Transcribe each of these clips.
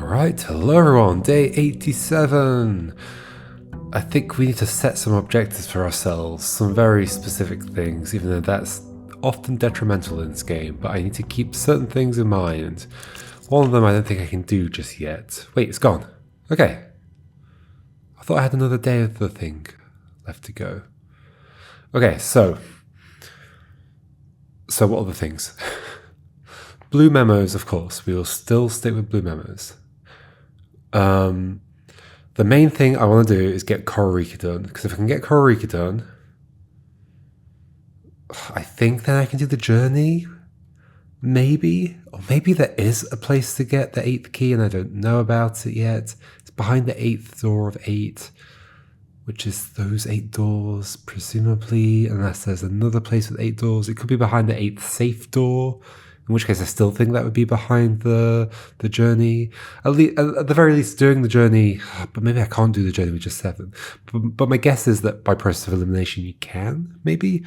Alright, hello everyone, day 87. I think we need to set some objectives for ourselves, some very specific things, even though that's often detrimental in this game, but I need to keep certain things in mind. One of them I don't think I can do just yet. Wait, it's gone. Okay. I thought I had another day of the thing left to go. Okay, so what are the things? Blue memos, of course. We will still stick with blue memos. The main thing I want to do is get Kororika done, because if I can get Kororika done, I think then I can do the journey. Maybe. Or maybe there is a place to get the 8th key and I don't know about it yet. It's behind the 8th door of 8, which is those 8 doors, presumably, unless there's another place with 8 doors. It could be behind the 8th safe door, in which case I still think that would be behind the journey. At the very least, doing the journey, but maybe I can't do the journey with just 7. But my guess is that by process of elimination you can, maybe.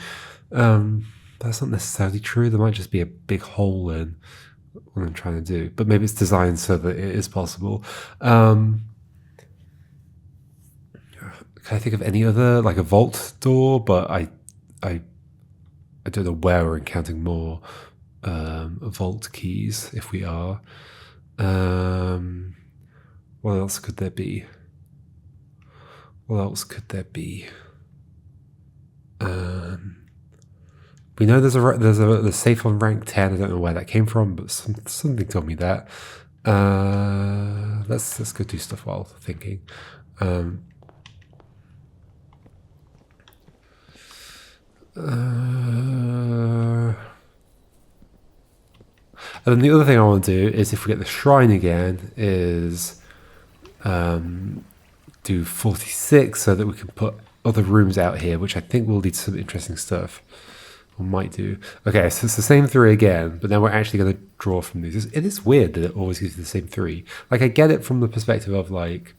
That's not necessarily true. There might just be a big hole in what I'm trying to do. But maybe it's designed so that it is possible. Can I think of any other, like a vault door? But I don't know where we're encountering more vault keys, if we are. What else could there be? We know there's a safe on rank 10. I don't know where that came from, but something told me that. Let's go do stuff while thinking. And then the other thing I want to do is, if we get the shrine again, is do 46 so that we can put other rooms out here, which I think will lead to some interesting stuff. Or might do. Okay, so it's the same 3 again, but now we're actually going to draw from these. It is weird that it always gives you the same 3. Like, I get it from the perspective of, like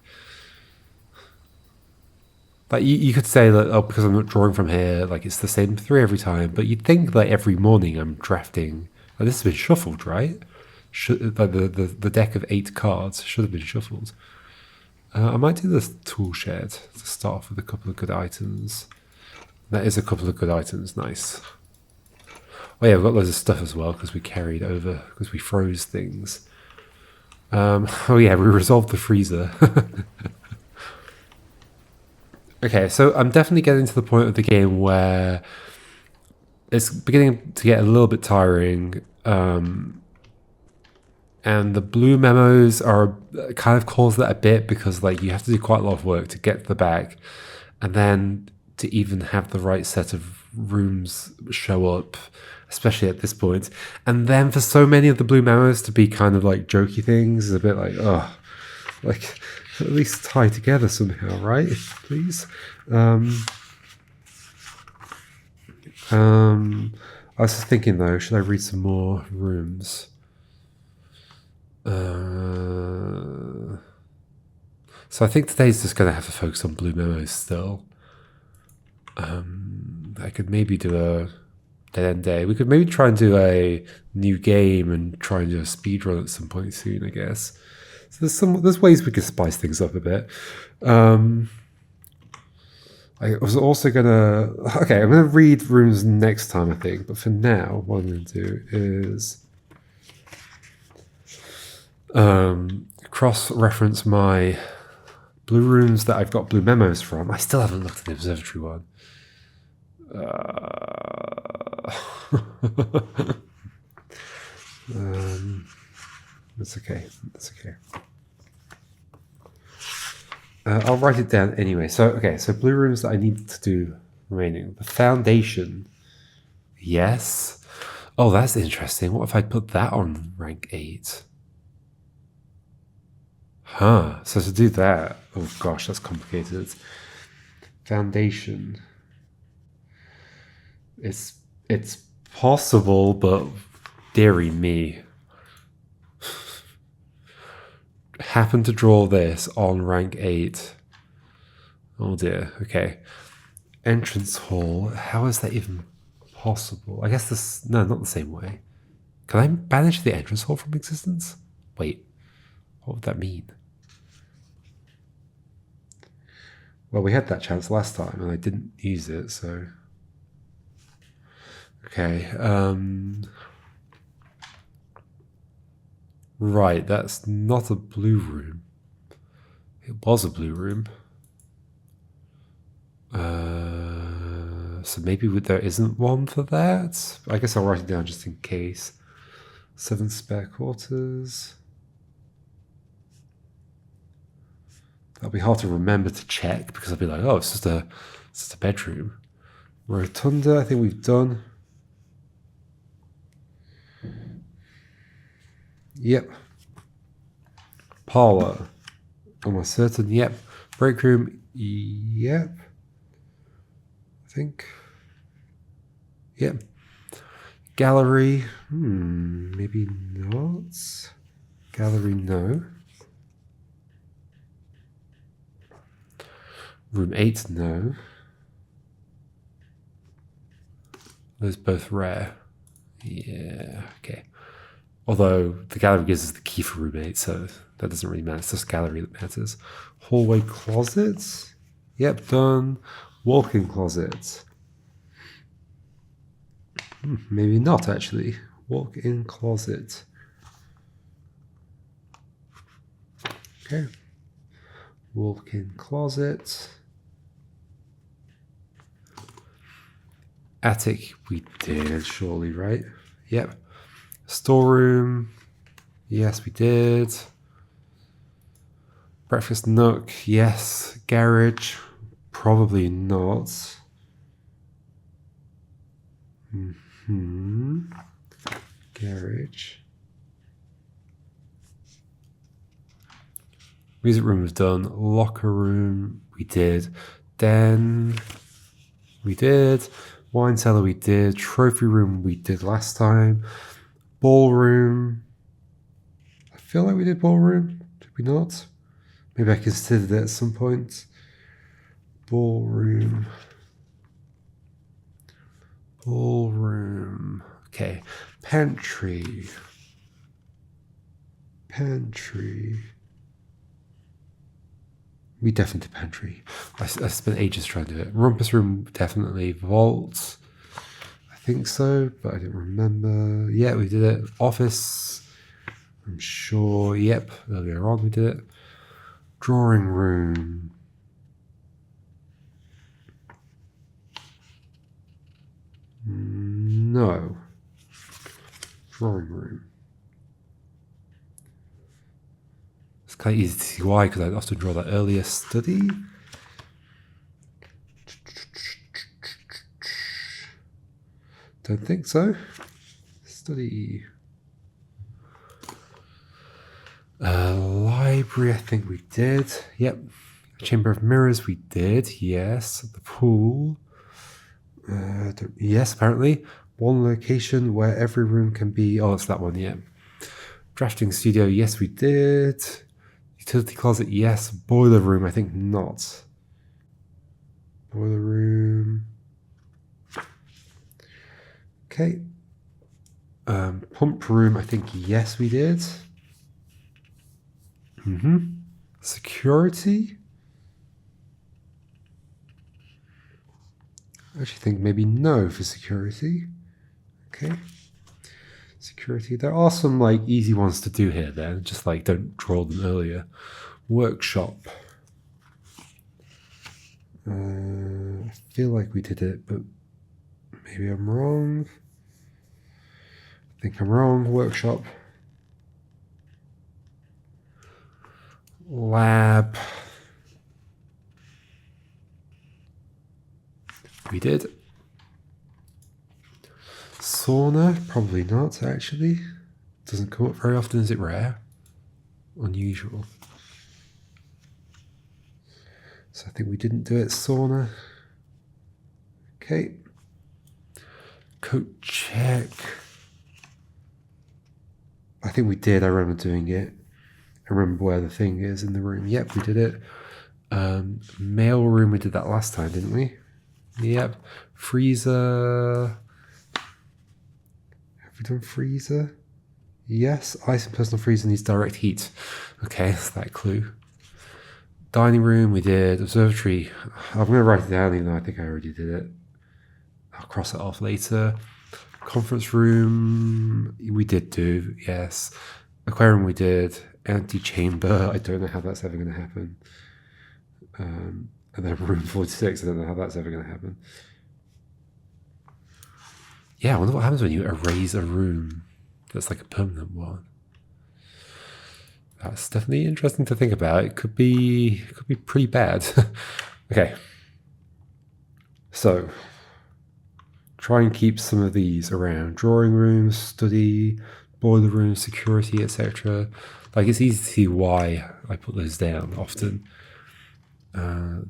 you could say that, oh, because I'm not drawing from here, like, it's the same 3 every time, but you'd think, like, every morning I'm drafting. Like, this has been shuffled, right? Like, the deck of 8 cards should have been shuffled. I might do this tool shed to start off with a couple of good items. That is a couple of good items, nice. Oh yeah, we've got loads of stuff as well, because we carried over, because we froze things. Oh yeah, we resolved the freezer. Okay, so I'm definitely getting to the point of the game where it's beginning to get a little bit tiring. And the blue memos are kind of cause that a bit, because, like, you have to do quite a lot of work to get to the back, and then to even have the right set of rooms show up, especially at this point. And then for so many of the blue memos to be kind of like jokey things is a bit like, oh, like, at least tie together somehow, right? Please. I was just thinking, though, should I read some more rooms? So I think today's just going to have to focus on blue memos still. I could maybe do a dead-end day. We could maybe try and do a new game and try and do a speed run at some point soon, I guess. So there's ways we could spice things up a bit. I was also gonna... Okay, I'm gonna read rooms next time, I think. But for now, what I'm gonna do is cross-reference my blue rooms that I've got blue memos from. I still haven't looked at the observatory one. That's okay. I'll write it down anyway. So blue rooms that I need to do remaining. The foundation. Yes. Oh, that's interesting. What if I put that on rank 8? Huh. So to do that, oh gosh, that's complicated. Foundation. It's possible, but dearie me. Happen to draw this on rank 8. Oh dear. Okay. Entrance hall. How is that even possible? I guess this... No, not the same way. Can I banish the entrance hall from existence? Wait. What would that mean? Well, we had that chance last time and I didn't use it, so... Okay, right, that's not a blue room. It was a blue room. So maybe there isn't one for that? I guess I'll write it down just in case. 7 spare quarters. That'll be hard to remember to check because I'll be like, oh, it's just a bedroom. Rotunda, I think we've done. Yep. Parlor. Almost certain. Yep. Break room. Yep. I think. Yep. Gallery. Maybe not. Gallery, no. Room 8, no. Those both rare. Yeah, okay. Although the gallery gives us the key for room 8, so that doesn't really matter. It's just gallery that matters. Hallway closets. Yep, done. Walk-in closet. Maybe not, actually. Walk-in closet. Okay. Walk-in closet. Attic, we did, surely, right? Yep. Storeroom. Yes, we did. Breakfast nook. Yes. Garage. Probably not. Garage. Music room was done. Locker room. We did. Den. We did. Wine cellar. We did. Trophy room. We did last time. Ballroom. I feel like we did ballroom. Did we not? Maybe I considered it at some point. Ballroom. Ballroom. Okay. Pantry. Pantry. We definitely did pantry. I spent ages trying to do it. Rumpus room, definitely. Vault. I think so, but I didn't remember. Yeah, we did it. Office. I'm sure. Yep, earlier on we did it. Drawing room. No. Drawing room. It's kind of easy to see why, because I often draw that earlier. Study. Don't think so. Study. Library, I think we did. Yep. Chamber of Mirrors, we did. Yes. The pool. Yes, apparently. One location where every room can be... Oh, it's that one, yeah. Drafting studio, yes, we did. Utility closet, yes. Boiler room, I think not. Boiler room. Okay. Pump room, I think yes, we did. Security. I actually think maybe no for security. Okay. Security. There are some like easy ones to do here then. Just like don't draw them earlier. Workshop. I feel like we did it, but maybe I'm wrong. I think I'm wrong. Workshop. Lab. We did. Sauna, probably not actually. Doesn't come up very often. Is it rare? Unusual. So I think we didn't do it. Sauna. Okay. Coat check. I think we did. I remember doing it. I remember where the thing is in the room. Yep, we did it. Mail room, we did that last time, didn't we? Yep. Freezer. Have we done freezer? Yes, ice and personal freezer needs direct heat. Okay, that's that clue. Dining room, we did. Observatory, I'm going to write it down even though I think I already did it. I'll cross it off later. Conference room, we did do, yes. Aquarium, we did. Empty chamber, I don't know how that's ever going to happen. And then room 46, I don't know how that's ever going to happen. Yeah, I wonder what happens when you erase a room that's like a permanent one. That's definitely interesting to think about. It could be pretty bad. Okay. So try and keep some of these around. Drawing room, study, boiler room, security, etc. Like, it's easy to see why I put those down often.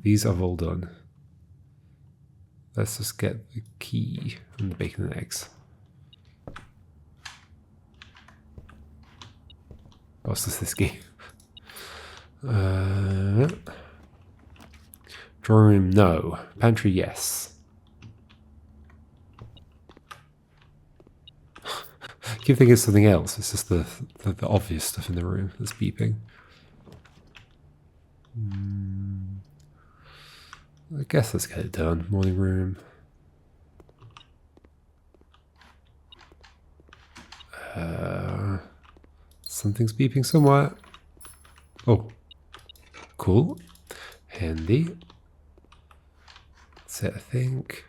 These I've all done. Let's just get the key and the bacon and eggs. What's this key? Drawing room, no. Pantry, yes. Keep thinking of something else. It's just the obvious stuff in the room that's beeping. I guess let's get it done. Morning room. Something's beeping somewhere. Oh, cool. Handy. That's it, I think.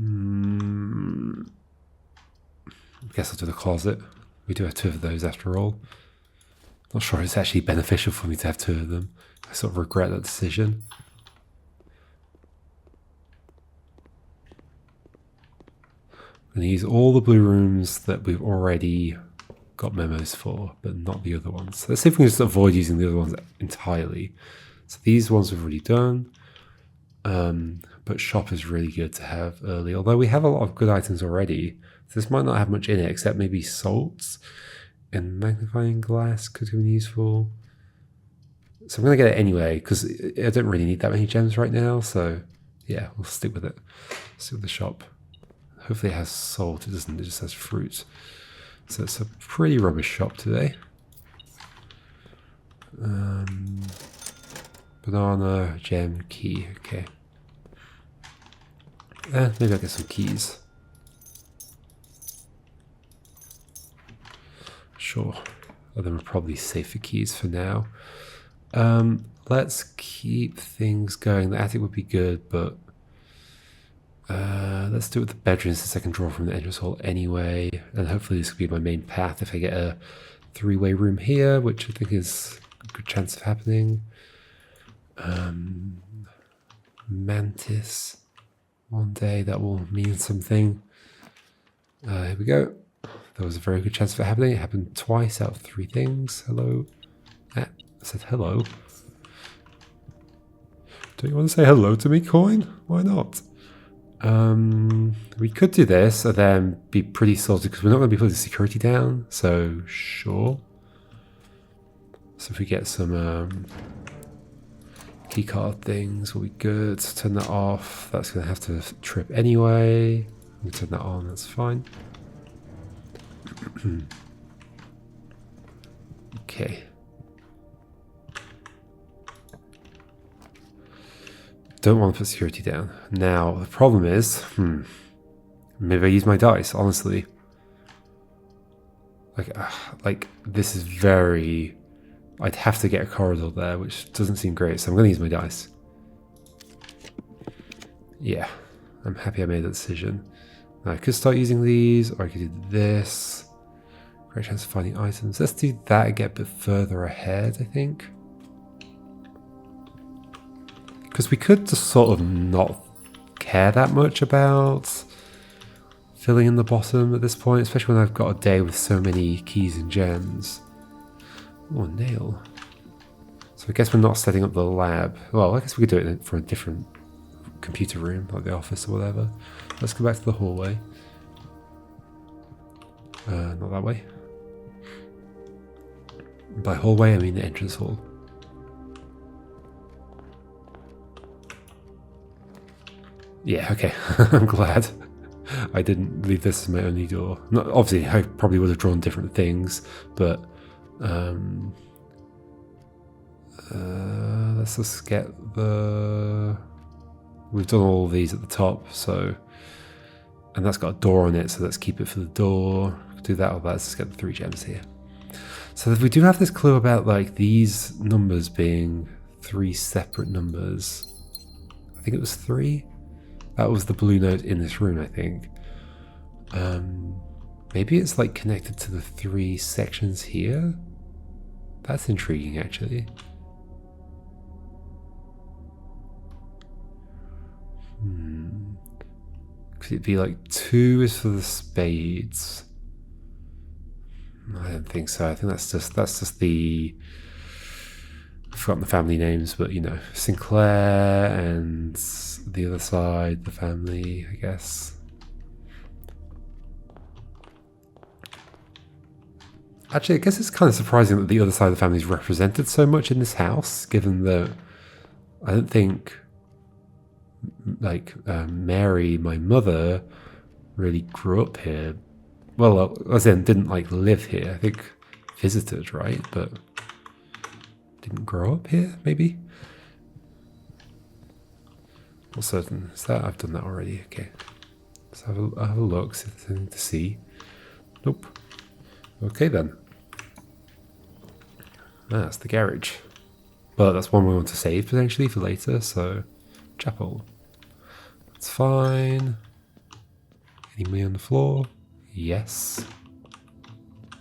I guess I'll do the closet. We do have 2 of those after all. Not sure it's actually beneficial for me to have 2 of them. I sort of regret that decision. I'm going to use all the blue rooms that we've already got memos for, but not the other ones. Let's see if we can just avoid using the other ones entirely. So these ones we've already done. But shop is really good to have early, although we have a lot of good items already. This might not have much in it except maybe salts, and magnifying glass could have been useful. So I'm going to get it anyway because I don't really need that many gems right now. So yeah, we'll stick with it. Stick with the shop. Hopefully it has salt. It doesn't. It just has fruit. So it's a pretty rubbish shop today. Banana, gem, key. Okay. Maybe I'll get some keys. Sure. Well, then we're probably safe for keys for now. Let's keep things going. The attic would be good, but let's do it with the bedrooms since I can draw from the entrance hall anyway. And hopefully this will be my main path if I get a 3-way room here, which I think is a good chance of happening. Mantis. One day that will mean something. Here we go. There was a very good chance of it happening. It happened twice out of 3 things. Hello. I said hello. Don't you want to say hello to me, coin? Why not? We could do this and then be pretty salty because we're not going to be putting security down. So sure. So if we get some keycard things will be good. Turn that off. That's going to have to trip anyway. We turn that on. That's fine. Okay. Don't want to put security down. Now, the problem is, maybe I use my dice, honestly. Like this is very... I'd have to get a corridor there, which doesn't seem great, so I'm going to use my dice. Yeah, I'm happy I made that decision. Now, I could start using these, or I could do this. Great chance of finding items. Let's do that and get a bit further ahead, I think. Because we could just sort of not care that much about filling in the bottom at this point, especially when I've got a day with so many keys and gems. Oh, nail. So I guess we're not setting up the lab. Well, I guess we could do it for a different computer room, like the office or whatever. Let's go back to the hallway. Not that way. By hallway, I mean the entrance hall. Yeah, okay. I'm glad. I didn't leave this as my only door. Not, obviously, I probably would have drawn different things, but let's just get the... We've done all of these at the top, so... And that's got a door on it, so let's keep it for the door. Do that, or let's just get the 3 gems here. So if we do have this clue about like these numbers being 3 separate numbers. I think it was 3. That was the blue note in this room, I think. Maybe it's like connected to the 3 sections here. That's intriguing, actually. Could it be like 2 is for the spades? I don't think so. I think that's just the... I've forgotten the family names, but you know, Sinclair and the other side, the family, I guess. Actually, I guess it's kind of surprising that the other side of the family is represented so much in this house, given that I don't think like Mary, my mother, really grew up here. Well, as in didn't like live here. I think visited, right? But didn't grow up here, maybe? Not certain. Is that? I've done that already. Okay. Let's have a look, see if there's anything to see. Nope. Okay then. That's the garage. But that's one we want to save potentially for later, so chapel. That's fine. Any money on the floor? Yes.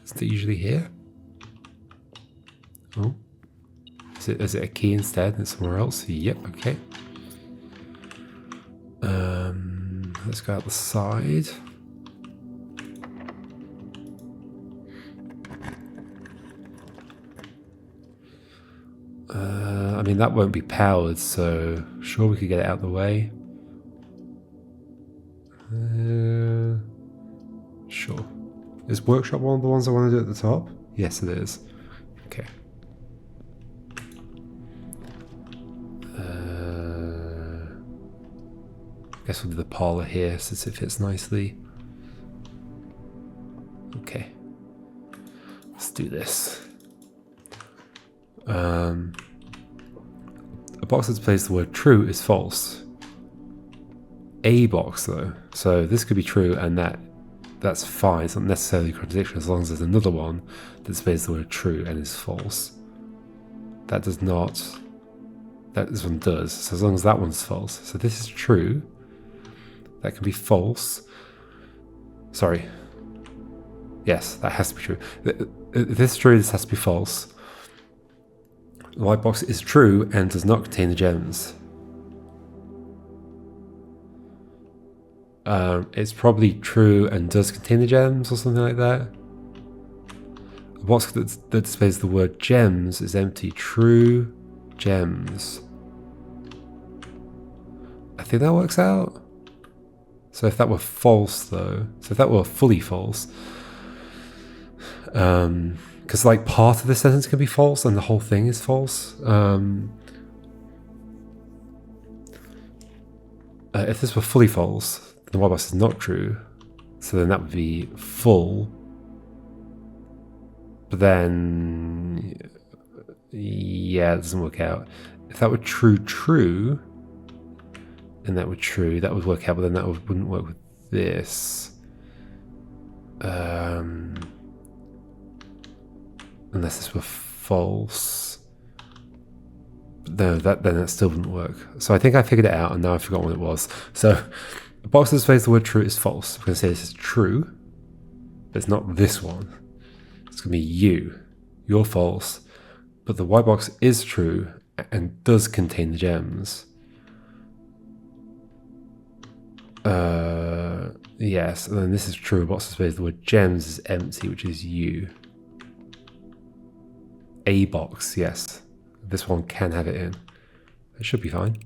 Is it usually here? Oh. Is it a key instead and somewhere else? Yep, okay. Let's go out the side. I mean, that won't be powered, so sure we could get it out of the way. Sure. Is workshop one of the ones I want to do at the top? Yes, it is. Okay. Guess we'll do the parlor here since it fits nicely. Okay. Let's do this. A box that displays the word true is false. A box though. So this could be true and that's fine. It's not necessarily a contradiction as long as there's another one that displays the word true and is false. That does not. This one does. So as long as that one's false. So this is true. That can be false. Sorry. Yes, that has to be true. This is true, this has to be false. The white box is true and does not contain the gems. It's probably true and does contain the gems or something like that. A box that displays the word gems is empty. True gems. I think that works out. So if that were false though, so if that were fully false, because like part of the sentence can be false and the whole thing is false. If this were fully false, the white box is not true, so then that would be full. But then, yeah, it doesn't work out. If that were true, and that were true, that would work out, but then that wouldn't work with this. Unless this were false. No, then that still wouldn't work. So I think I figured it out, and now I've forgotten what it was. So, a box that displays the word true is false. I'm going to say this is true, but it's not this one. It's going to be you. You're false, but the white box is true and does contain the gems. Yes, and then this is true. A box that displays the word gems is empty, which is you. A box, yes. This one can have it in. It should be fine.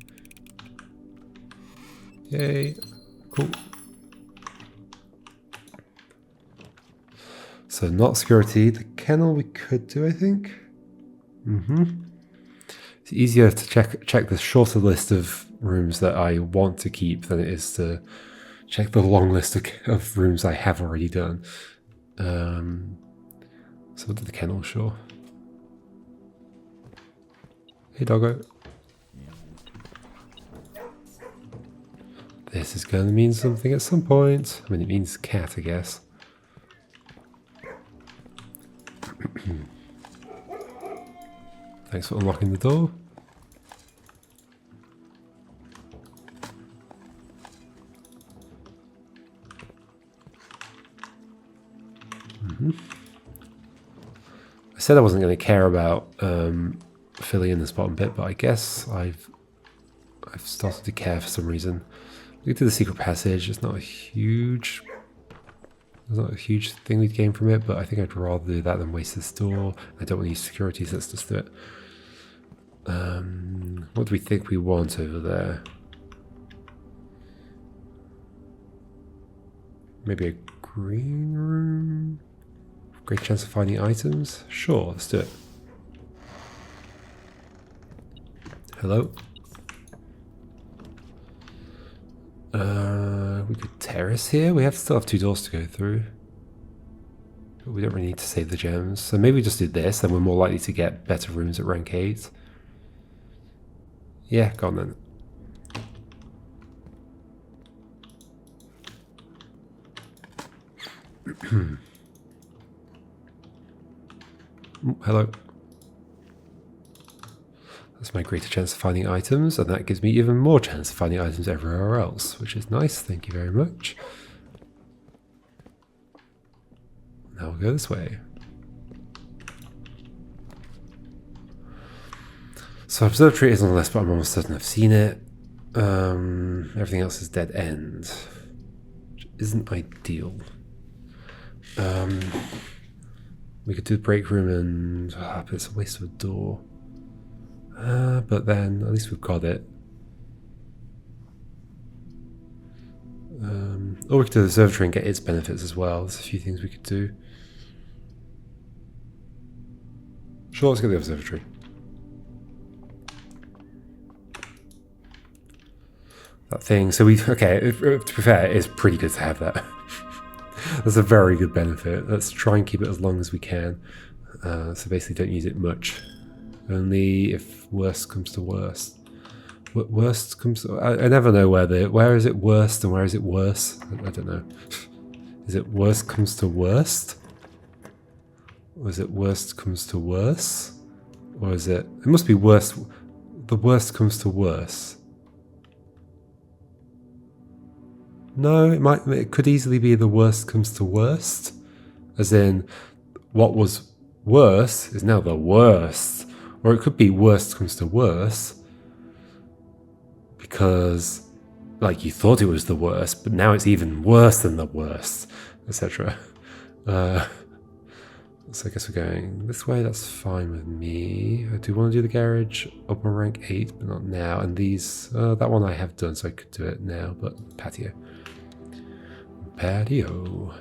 Yay. Cool. So not security. The kennel we could do, I think. It's easier to check the shorter list of rooms that I want to keep than it is to check the long list of rooms I have already done. So what did the kennel show? Hey, doggo. This is going to mean something at some point. I mean, it means cat, I guess. Thanks for unlocking the door. I said I wasn't going to care about filling in this bottom bit, but I guess I've started to care for some reason. We do the secret passage. It's not a huge thing we'd gain from it, but I think I'd rather do that than waste this door. I don't want to use security, so let's just do it. What do we think we want over there? Maybe a green room? Great chance of finding items? Sure, let's do it. Hello? We could terrace here. We still have 2 doors to go through. But we don't really need to save the gems. So maybe we just do this, then we're more likely to get better rooms at rank 8. Yeah, go on then. Hello. That's my greater chance of finding items, and that gives me even more chance of finding items everywhere else, which is nice. Thank you very much. Now we'll go this way. So observatory is on the list, but I'm almost certain I've seen it. Everything else is dead end, which isn't ideal. We could do the break room and but it's a waste of a door. But then at least we've got it. Or we could do the observatory and get its benefits as well. There's a few things we could do. Sure, let's get the observatory. That thing. So okay, to be fair, it's pretty good to have that. That's a very good benefit. Let's try and keep it as long as we can. So basically don't use it much. Only if worst comes to worst. Worst comes to, I never know where is it worst and where is it worse? I don't know. Is it worst comes to worst? Or is it worst comes to worse? Or is it must be worst, the worst comes to worse. No, it could easily be the worst comes to worst. As in, what was worse is now the worst. Or it could be worst comes to worse. Because, like, you thought it was the worst, but now it's even worse than the worst, etc. So I guess we're going this way, that's fine with me. I do want to do the garage up on rank 8, but not now. And these, that one I have done, so I could do it now, but patio. Patio.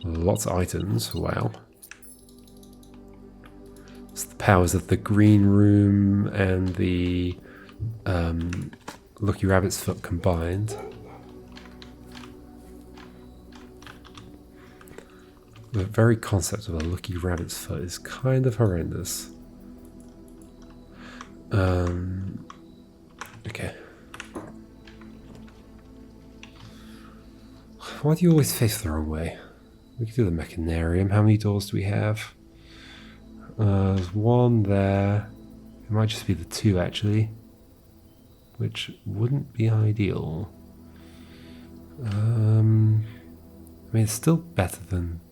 Lots of items, wow. It's the powers of the green room and the Lucky Rabbit's Foot combined. The very concept of a Lucky Rabbit's Foot is kind of horrendous. Okay. Why do you always face the wrong way? We could do the Mechanarium. How many doors do we have? There's one there. It might just be the 2 actually, which wouldn't be ideal. I mean, it's still better than...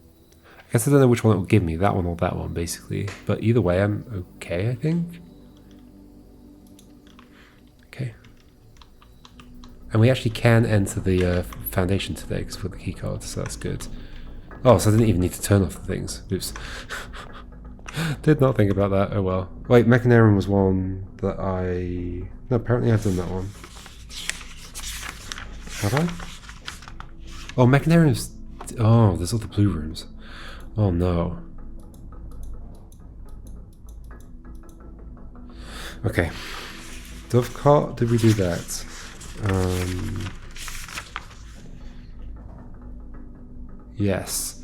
I guess I don't know which one it will give me, that one or that one, basically. But either way, I'm okay, I think. Okay. And we actually can enter the foundation today because we've got the keycard, so that's good. Oh, so I didn't even need to turn off the things. Oops. Did not think about that. Oh well. Wait, Mechanarium was one that I... No, apparently I've done that one. Have I? Oh, Mechanarium's... Oh, there's all the blue rooms. Oh no. Okay. Dovecot, did we do that? Yes.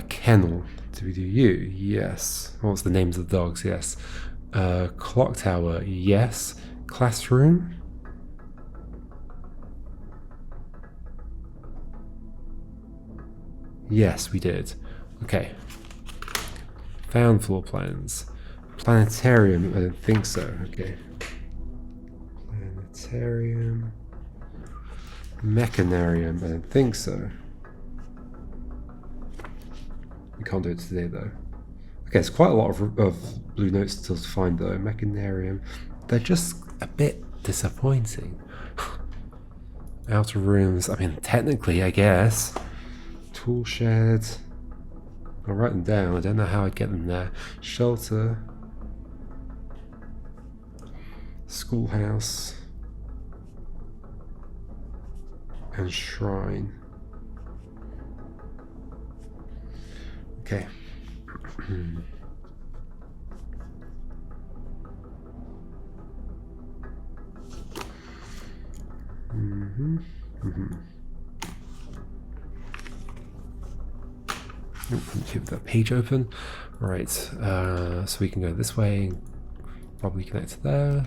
Kennel. Did we do you? Yes. What's the names of the dogs? Yes. Clock tower. Yes. Classroom. Yes, we did. Okay. Found floor plans. Planetarium. I don't think so. Okay. Planetarium. Mechanarium. I don't think so. We can't do it today though. Okay, it's quite a lot of blue notes still to find though. Mechanarium. They're just a bit disappointing. Outer rooms. I mean, technically, I guess. Tool shed. I'll write them down. I don't know how I'd get them there. Shelter. Schoolhouse. And shrine. Okay. Keep that page open. All right, so we can go this way. Probably connect to there.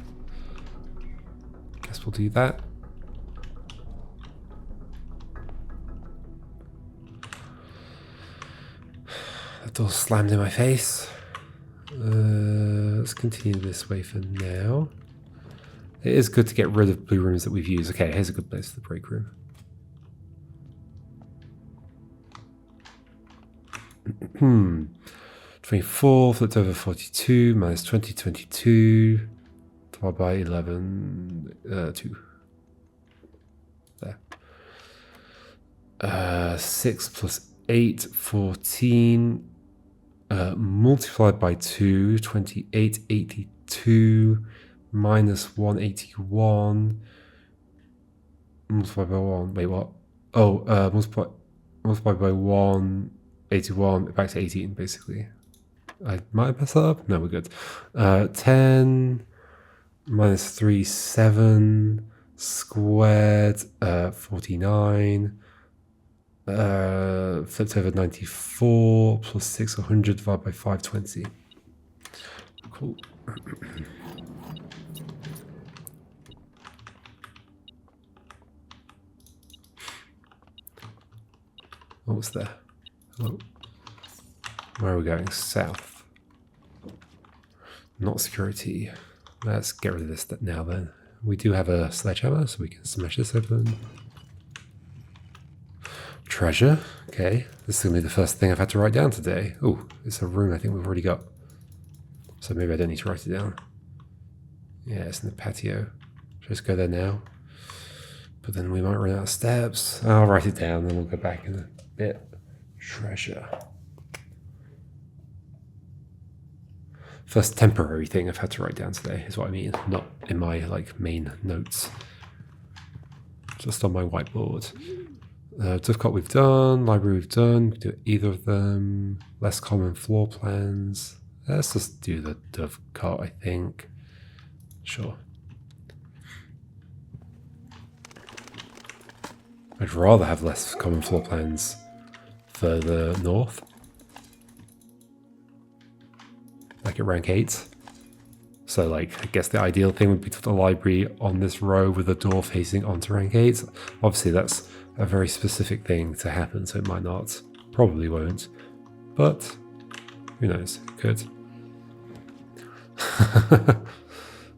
Guess we'll do that. The door slammed in my face. Let's continue this way for now. It is good to get rid of blue rooms that we've used. Okay, here's a good place for the break room. Hmm. 24 flipped over 42 minus 20, 22 divided by 11, 2. There. 6 plus 8, 14. Multiplied by 2, 28, 82. Minus 181. Multiplied by 1. Wait, what? Oh, multiplied by 1. 81, back to 18, basically. I might mess that up. No, we're good. 10 minus 3, 7 squared, 49. Flipped over 94 plus 6, 100 divided by 520. Cool. What was there? Oh. Where are we going? South. Not security. Let's get rid of this now then. We do have a sledgehammer, so we can smash this open. Treasure. Okay. This is going to be the first thing I've had to write down today. Oh, it's a room I think we've already got. So maybe I don't need to write it down. Yeah, it's in the patio. Should I just go there now? But then we might run out of steps. I'll write it down, then we'll go back in a bit. Treasure. First temporary thing I've had to write down today is what I mean, not in my main notes. Just on my whiteboard. Dovecot we've done, library we've done, we can do either of them. Less common floor plans. Let's just do the Dovecot, I think. Sure. I'd rather have less common floor plans further north. Like at rank 8. So I guess the ideal thing would be to put the library on this row with a door facing onto rank 8. Obviously that's a very specific thing to happen, so it might not. Probably won't. But who knows? It could.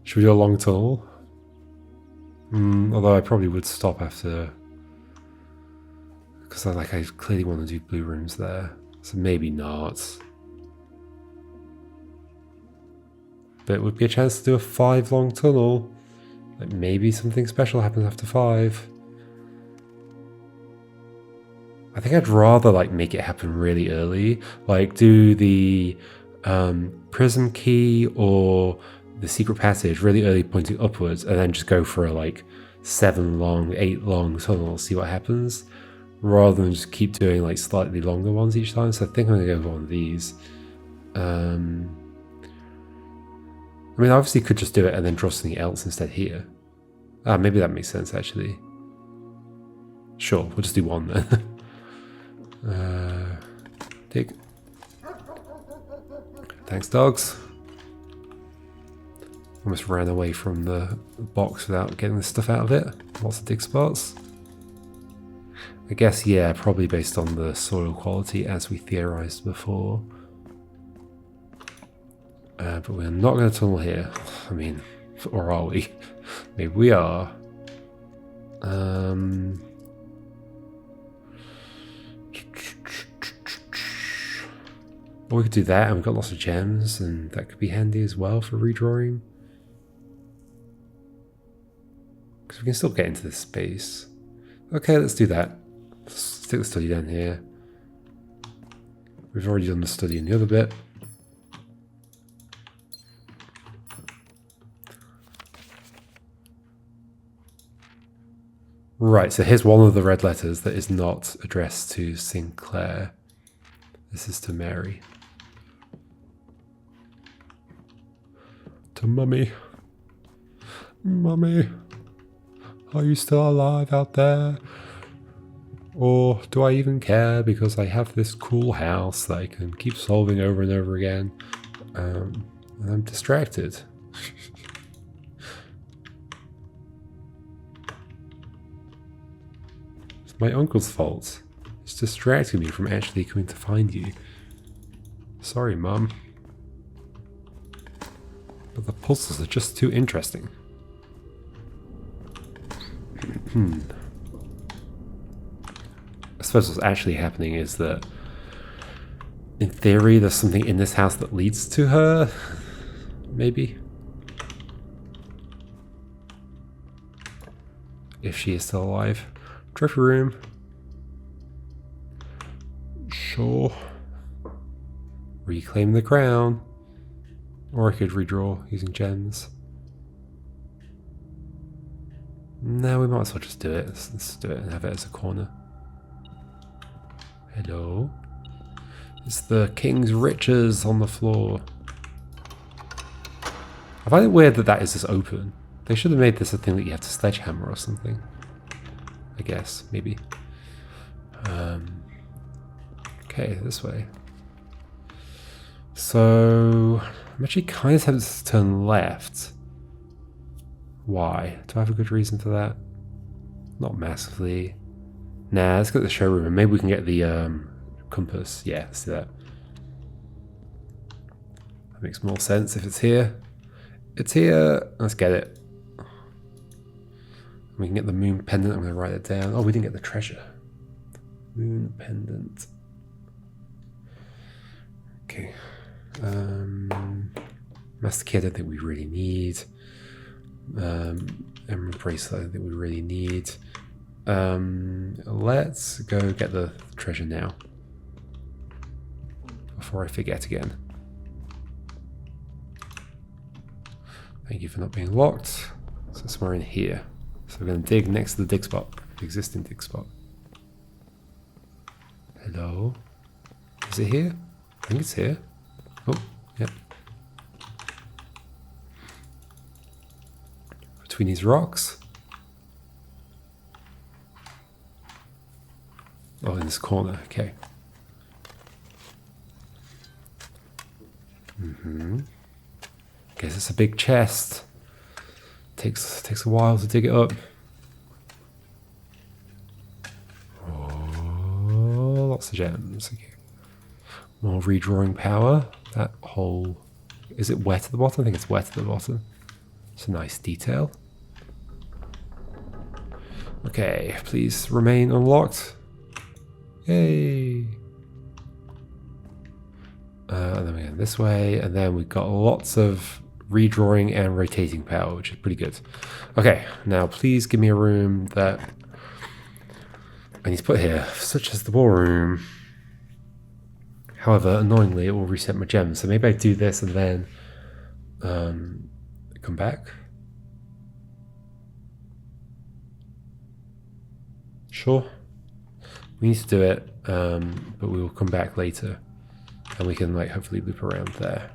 Should we do a long tunnel? Although I probably would stop after, because I clearly want to do blue rooms there. So maybe not. But it would be a chance to do a 5 long tunnel. Maybe something special happens after 5. I think I'd rather make it happen really early. Do the prism key or the secret passage really early pointing upwards, and then just go for a 7 long, 8 long tunnel, see what happens, rather than just keep doing slightly longer ones each time. So I think I'm gonna go with one of these. I mean, I obviously could just do it and then draw something else instead here. Maybe that makes sense actually. Sure, we'll just do one then. Dig. Thanks, dogs. Almost ran away from the box without getting the stuff out of it. Lots of dig spots. I guess, yeah, probably based on the soil quality as we theorized before. But we're not going to tunnel here. I mean, or are we? Maybe we are. Or we could do that, and we've got lots of gems, and that could be handy as well for redrawing. Because we can still get into this space. Okay, let's do that. Let's stick the study down here. We've already done the study in the other bit. Right, so here's one of the red letters that is not addressed to Sinclair. This is to Mary. To Mummy. Mummy, are you still alive out there? Or do I even care because I have this cool house that I can keep solving over and over again? And I'm distracted. It's my uncle's fault. It's distracting me from actually coming to find you. Sorry, Mum. But the puzzles are just too interesting. I suppose what's actually happening is that, in theory, there's something in this house that leads to her. Maybe. If she is still alive. Trophy room. Sure. Reclaim the crown. Or I could redraw using gems. No, we might as well just do it. Let's do it and have it as a corner. Hello. It's the king's riches on the floor. I find it weird that that is just open. They should have made this a thing that you have to sledgehammer or something. I guess, maybe. Okay, this way. So, I'm actually kind of tempted to turn left. Why? Do I have a good reason for that? Not massively. Nah, let's go to the showroom and maybe we can get the compass. Yeah, let's do that. That makes more sense if it's here. It's here. Let's get it. We can get the moon pendant. I'm going to write it down. Oh, we didn't get the treasure. Moon pendant. Okay. Master key I don't think we really need. Emerald bracelet I don't think we really need. Let's go get the treasure now. Before I forget again. Thank you for not being locked. So somewhere in here. So we're going to dig next to the dig spot. The existing dig spot. Hello? Is it here? I think it's here. Oh, yep. Between these rocks. Oh, in this corner. Okay. Guess it's a big chest. Takes a while to dig it up. Oh, lots of gems. Okay. More redrawing power. That hole. Is it wet at the bottom? I think it's wet at the bottom. It's a nice detail. Okay, please remain unlocked. Yay! And then we go this way, and then we've got lots of redrawing and rotating power, which is pretty good. Okay, now please give me a room that I need to put here, such as the ballroom. However, annoyingly, it will reset my gems, so maybe I do this and then come back. Sure. We need to do it, but we will come back later, and we can like hopefully loop around there.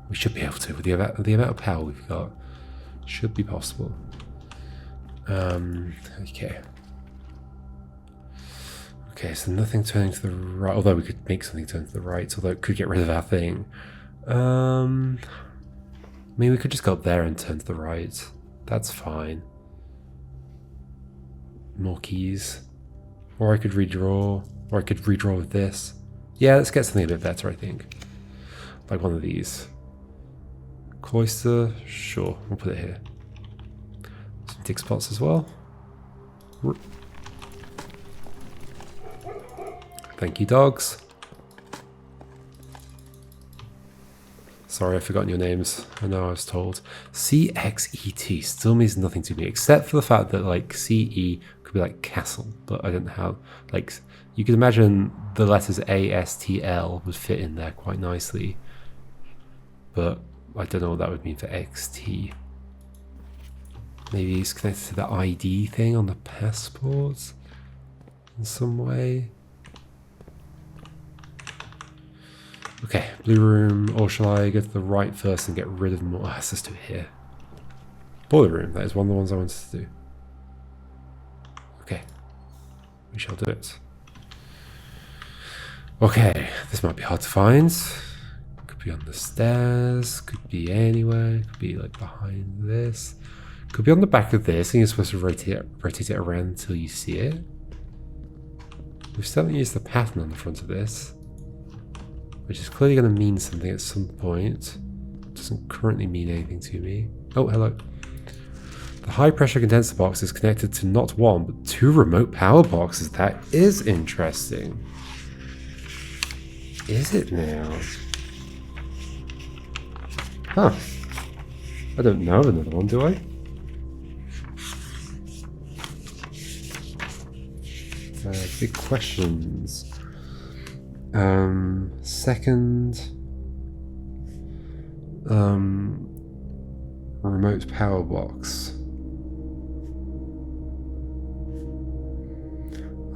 We should be able to with the amount of power we've got. Should be possible. Okay. Okay, so nothing turning to the right, although we could make something turn to the right, although it could get rid of our thing. I mean, we could just go up there and turn to the right. That's fine. More keys. Or I could redraw. Or I could redraw with this. Yeah, let's get something a bit better, I think. Like one of these. Cloister, sure, we'll put it here. Some dig spots as well. Thank you, dogs. Sorry, I've forgotten your names. I know I was told. CXET still means nothing to me, except for the fact that, like, CE could be like castle, but I don't know how. Like, you could imagine the letters ASTL would fit in there quite nicely, but I don't know what that would mean for XT. Maybe it's connected to the ID thing on the passport in some way. Okay, blue room, or shall I go to the right first and get rid of more? Let's just do it here. Boiler room, that is one of the ones I wanted to do. Okay, we shall do it. Okay, this might be hard to find. Could be on the stairs, could be anywhere, could be like behind this. Could be on the back of this, and you're supposed to rotate it around until you see it. We've certainly used the pattern on the front of this, which is clearly going to mean something at some point. Doesn't currently mean anything to me. Oh, hello. The high pressure condenser box is connected to not one, but two remote power boxes. That is interesting. Is it now? Huh. I don't know of another one, do I? Big questions. Second, remote power box.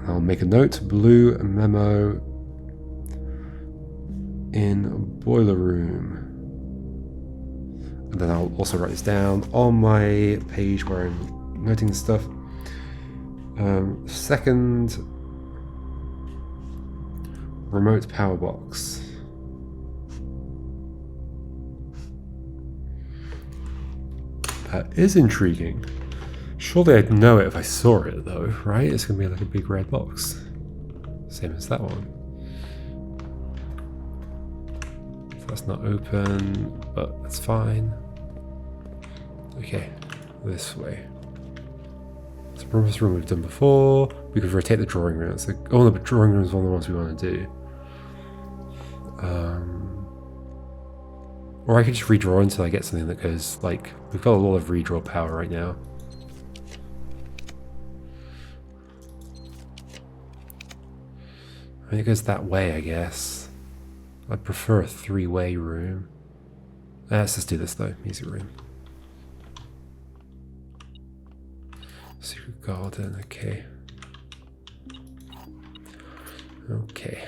I'll make a note, blue memo in boiler room. And then I'll also write this down on my page where I'm noting the stuff. Second, remote power box. That is intriguing. Surely I'd know it if I saw it though, right? It's gonna be like a big red box. Same as that one. So that's not open, but that's fine. Okay, this way. So this room we've done before. We could rotate the drawing room. It's like, oh, the drawing room is one of the ones we want to do. Or I could just redraw until I get something that goes, like, we've got a lot of redraw power right now. I mean, it goes that way, I guess. I'd prefer a three-way room. Let's just do this though, music room. Secret garden, okay. Okay.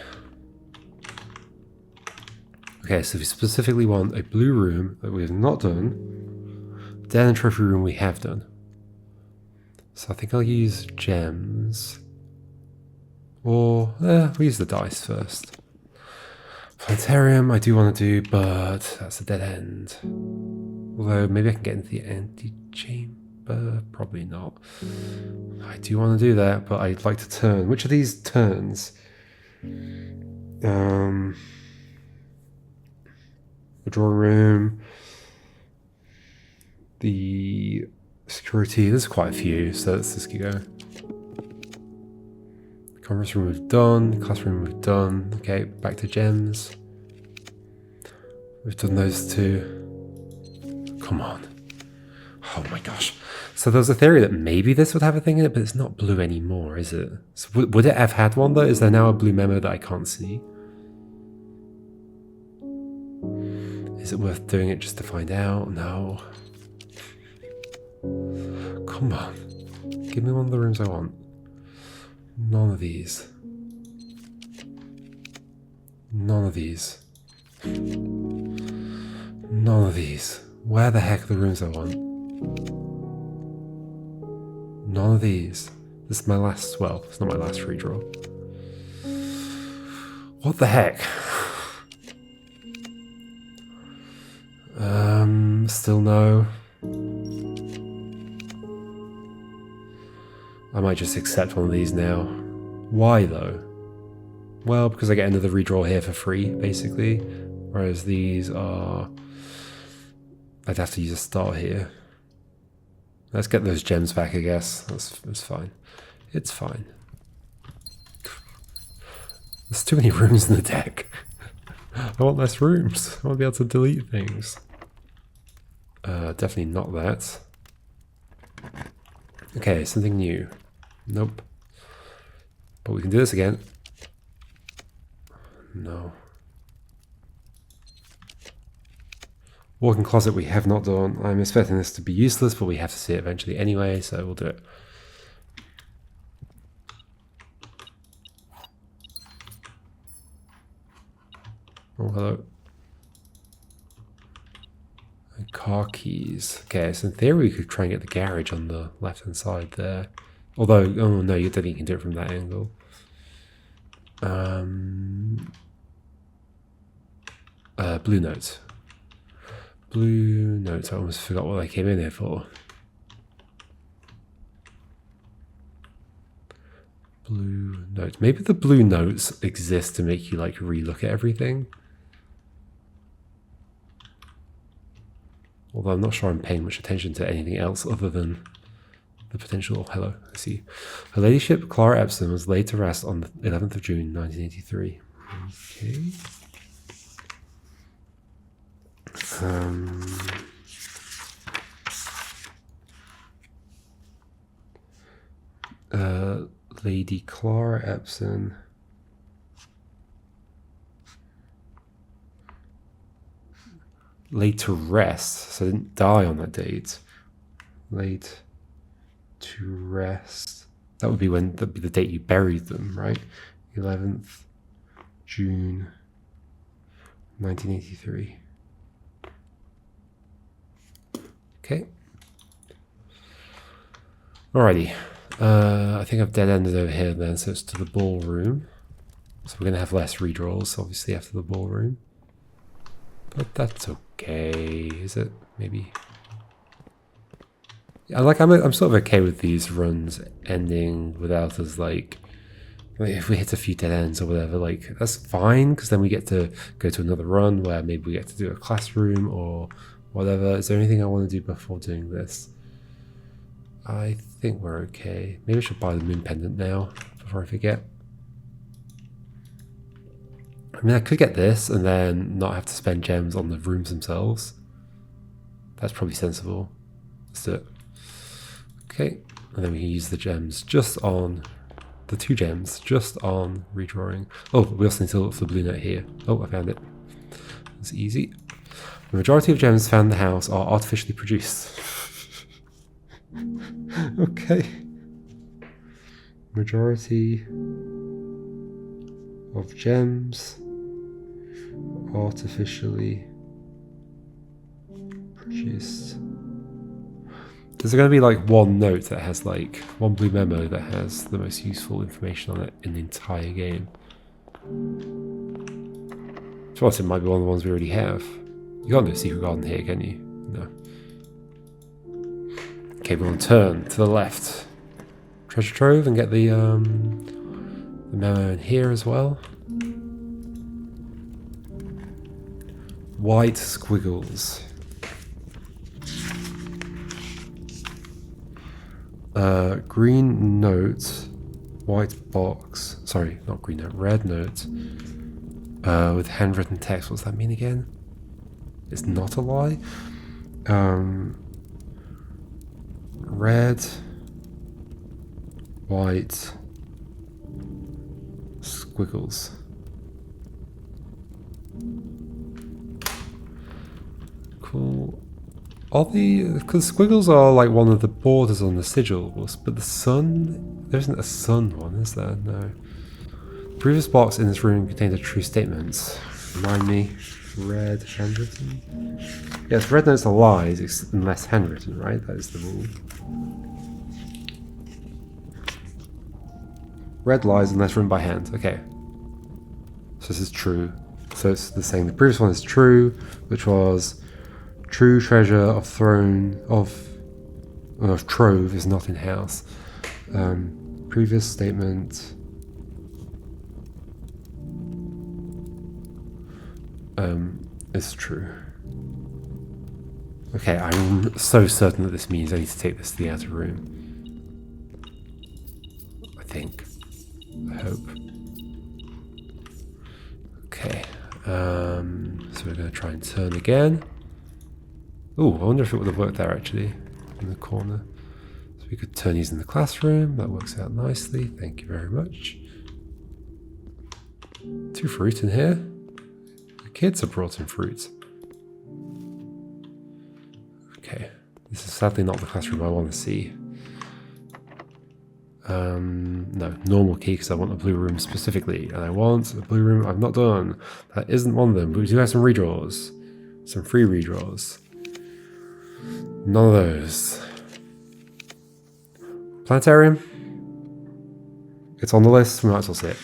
Okay, so we specifically want a blue room that we have not done. Den and trophy room we have done. So I think I'll use gems. Or, we'll use the dice first. Planetarium I do want to do, but that's a dead end. Although maybe I can get into the antechamber. Probably not. I do want to do that, but I'd like to turn. Which of these turns? The drawing room, the security. There's quite a few, so let's just keep going. Conference room we've done. Classroom we've done. Okay, back to gems. We've done those two. Come on. Oh my gosh. So there's a theory that maybe this would have a thing in it, but it's not blue anymore, is it? So would it have had one though? Is there now a blue memo that I can't see? Is it worth doing it just to find out? No. Come on. Give me one of the rooms I want. None of these. None of these. None of these. Where the heck are the rooms I want? None of these. This is my last, well, it's not my last redraw. What the heck? Still no. I might just accept one of these now. Why though? Well, because I get another redraw here for free, basically. Whereas these are... I'd have to use a star here. Let's get those gems back, I guess. That's fine. It's fine. There's too many rooms in the deck. I want less rooms. I want to be able to delete things. Definitely not that. Okay, something new. Nope. But we can do this again. No. Walk-in closet we have not done. I'm expecting this to be useless, but we have to see it eventually anyway, so we'll do it. Oh, hello. And car keys. Okay, so in theory we could try and get the garage on the left-hand side there. Although, oh no, you don't think you can do it from that angle. Blue notes. Blue notes, I almost forgot what I came in here for. Blue notes. Maybe the blue notes exist to make you like relook at everything. Although I'm not sure I'm paying much attention to anything else other than the potential. Hello, I see. Her ladyship Clara Epsom was laid to rest on the 11th of June 1983. Okay. Lady Clara Epsom. Laid to rest, so I didn't die on that date. Laid to rest. That would be when that'd be the date you buried them, right? 11th June 1983. Okay. Alrighty. I think I've dead-ended over here then, so it's to the ballroom. So we're going to have less redraws, obviously, after the ballroom. But that's okay, is it? Maybe. Yeah, I'm sort of okay with these runs ending without us, like if we hit a few dead ends or whatever, like, that's fine, because then we get to go to another run where maybe we get to do a classroom or whatever. Is there anything I want to do before doing this? I think we're okay. Maybe I should buy the moon pendant now before I forget. I mean, I could get this and then not have to spend gems on the rooms themselves. That's probably sensible. Let's do it. Okay, and then we can use the gems just on the 2 gems, just on redrawing. Oh, we also need to look for the blue note here. Oh, I found it. It's easy. The majority of gems found in the house are artificially produced. Okay. Majority of gems artificially produced. There's going to be like one note that has like one blue memo that has the most useful information on it in the entire game. So it might be one of the ones we already have. You can't do a secret garden here, can you? No. Okay, we're going to turn to the left. Treasure trove and get the memo in here as well. White squiggles. Green note, white box. Sorry, not green note, red note. With handwritten text. What's that mean again? It's not a lie. Red, white, squiggles. Cool. All because squiggles are like one of the borders on the sigil, but the sun, there isn't a sun one, is there? No. The previous box in this room contained a true statement. Remind me. Red handwritten? Yes, red notes are lies unless handwritten, right? That is the rule. Red lies unless written by hand. Okay. So this is true. So it's the same. The previous one is true, which was true treasure of throne of trove is not in house. Previous statement. Is true. Okay, I'm so certain that this means I need to take this to the outer room. I think. I hope. Okay. So we're going to try and turn again. Oh, I wonder if it would have worked there actually, in the corner. So we could turn these in the classroom. That works out nicely. Thank you very much. 2 fruit in here. The kids have brought in fruit. Okay. This is sadly not the classroom I want to see. No, normal key because I want a blue room specifically. And I want a blue room I've not done. That isn't one of them, but we do have some redraws. Some free redraws. None of those. Planetarium. It's on the list, we might as well see it.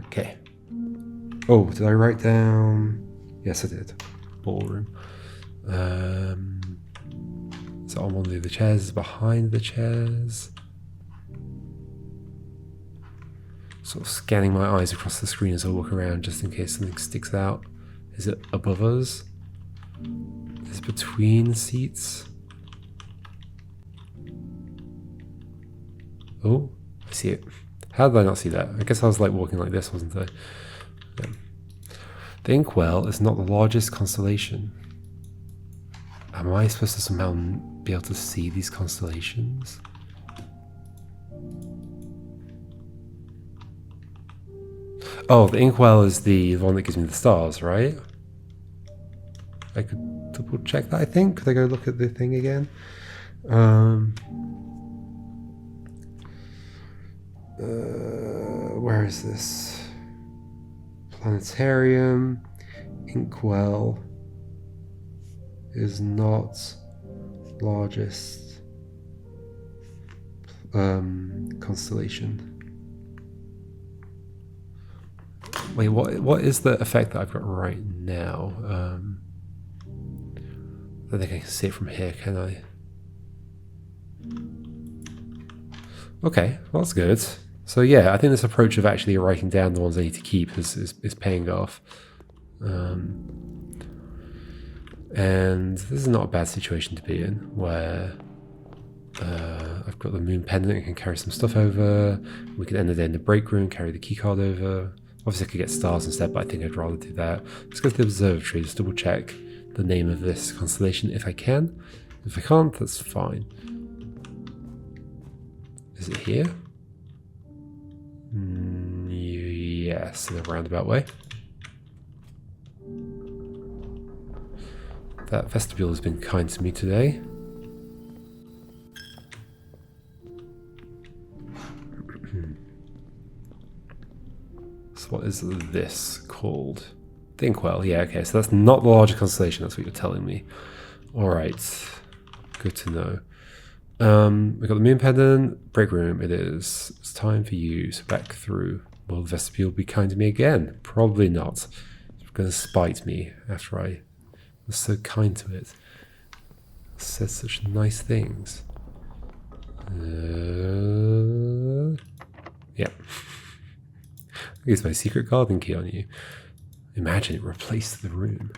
Okay. Oh, did I write down? Yes, I did. Ballroom. So on one of the chairs, behind the chairs. Sort of scanning my eyes across the screen as I walk around just in case something sticks out. Is it above us? Is it between seats? Oh, I see it. How did I not see that? I guess I was like walking like this, wasn't I? Yeah. The Inkwell is not the largest constellation. Am I supposed to somehow be able to see these constellations? Oh, the Inkwell is the one that gives me the stars, right? I could double check that, I think. Could I go look at the thing again? Where is this? Planetarium. Inkwell is not largest constellation. Wait, what is the effect that I've got right now? I think I can see it from here, can I? Okay, well that's good. So yeah, I think this approach of actually writing down the ones I need to keep is paying off. And this is not a bad situation to be in, where I've got the moon pendant, I can carry some stuff over. We can end the day in the break room, carry the key card over. Obviously I could get stars instead, but I think I'd rather do that. Let's go to the observatory, just double check the name of this constellation if I can. If I can't, that's fine. Is it here? Yes, in a roundabout way. That vestibule has been kind to me today. So what is this called? Inkwell, yeah, okay, so that's not the larger constellation, that's what you're telling me. Alright, good to know. We've got the moon pendant, break room, it is. It's time for you, so back through. Will the vestibule be kind to me again? Probably not. It's going to spite me after I was so kind to it. Said such nice things. Yeah. Use my secret garden key on you. Imagine it replaced the room.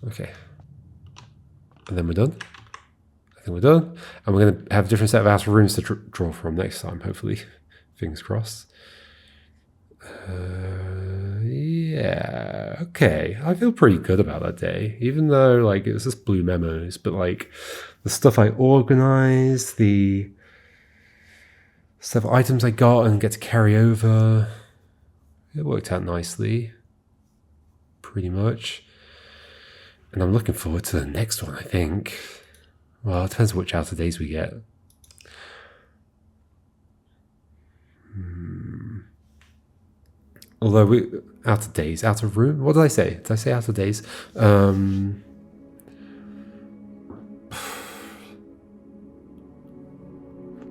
Okay. And then we're done. I think we're done. And we're going to have a different set of outer rooms to draw from next time, hopefully. Fingers crossed. Yeah. Okay. I feel pretty good about that day. Even though, like, it was just blue memos. But, like, the stuff I organized, the stuff, items I got and get to carry over, it worked out nicely. Pretty much. And I'm looking forward to the next one, I think. Well, it depends which outer days we get. Although we outer days, outer room. What did I say? Did I say outer days?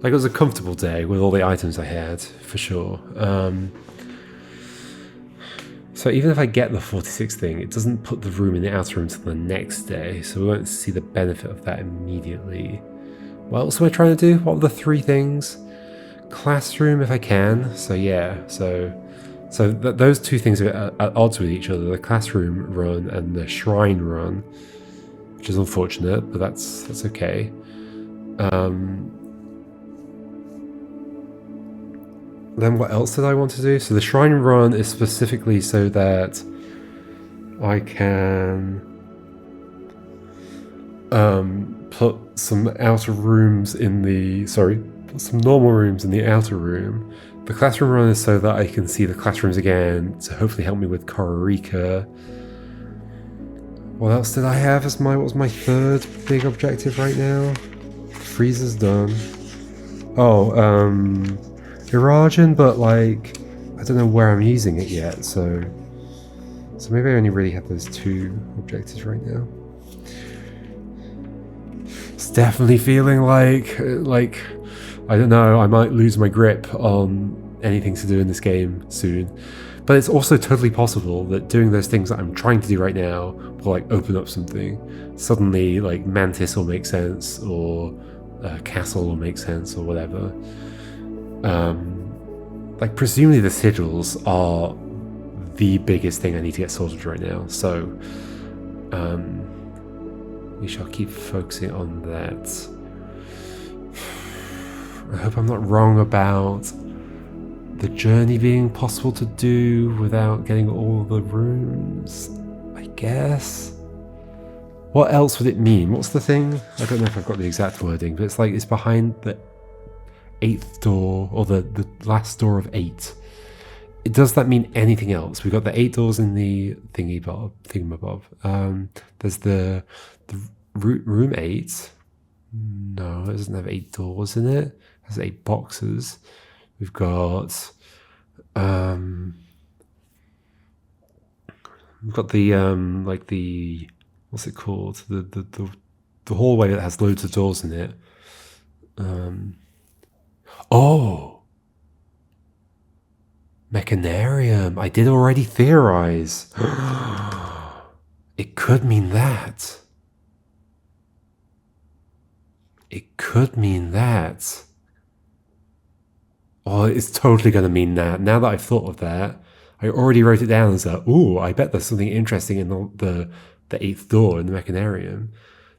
Like, it was a comfortable day with all the items I had, for sure. So even if I get the 46 thing, it doesn't put the room in the outer room until the next day, so we won't see the benefit of that immediately. What else am I trying to do? What are the 3 things? Classroom if I can, so yeah, so those 2 things are at odds with each other, the classroom run and the shrine run, which is unfortunate, but that's okay. Then what else did I want to do? So the shrine run is specifically so that I can put some outer rooms in the, put some normal rooms in the outer room. The classroom run is so that I can see the classrooms again, to hopefully help me with Kororika. What else did I have as what was my 3rd big objective right now? Freezer's done. Oh, Iragen, but like, I don't know where I'm using it yet, so maybe I only really have those 2 objectives right now. It's definitely feeling like, I don't know, I might lose my grip on anything to do in this game soon. But it's also totally possible that doing those things that I'm trying to do right now will like open up something. Suddenly, like, Mantis will make sense, or Castle will make sense, or whatever. Like, presumably the sigils are the biggest thing I need to get sorted right now, so we shall keep focusing on that. I hope I'm not wrong about the journey being possible to do without getting all the rooms, I guess. What else would it mean? What's the thing? I don't know if I've got the exact wording, but it's like it's behind the 8th door, or the last door of 8. Does that mean anything else? We've got the 8 doors in the thingamabob. There's the room 8. No, it doesn't have 8 doors in it. It has 8 boxes. We've got the like the, what's it called? The hallway that has loads of doors in it. Oh, Mechanarium. I did already theorize. It could mean that. It could mean that. Oh, it's totally going to mean that. Now that I've thought of that, I already wrote it down as a, ooh, I bet there's something interesting in the 8th door in the Mechanarium.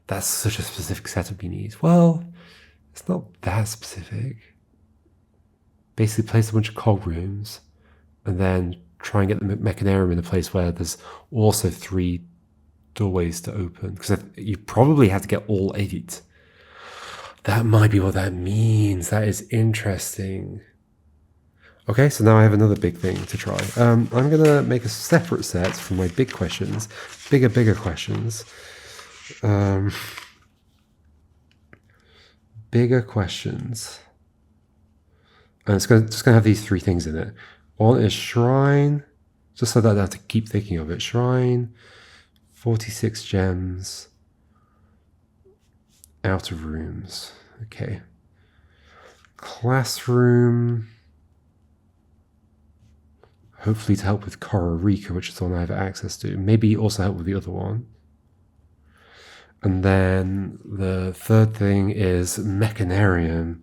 That's such a specific setup you need. Well, it's not that specific. Basically place a bunch of cog rooms and then try and get the Mechanarium in a place where there's also 3 doorways to open. Because you probably have to get all 8. That might be what that means. That is interesting. Okay, so now I have another big thing to try. I'm going to make a separate set for my big questions. Bigger questions. Bigger questions. And it's just going to have these 3 things in it. One is Shrine, just so that I have to keep thinking of it. Shrine, 46 gems, outer rooms. Okay. Classroom, hopefully to help with Kororika, which is the one I have access to. Maybe also help with the other one. And then the 3rd thing is Mechanarium.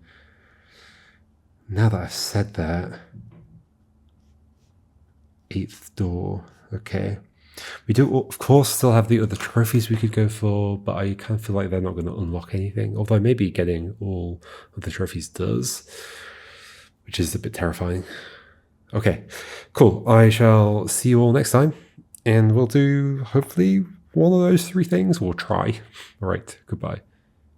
Now that I've said that, 8th door. Okay. We do, of course, still have the other trophies we could go for, but I kind of feel like they're not going to unlock anything. Although maybe getting all of the trophies does, which is a bit terrifying. Okay, cool. I shall see you all next time, and we'll do, hopefully, one of those 3 things. We'll try. All right, goodbye.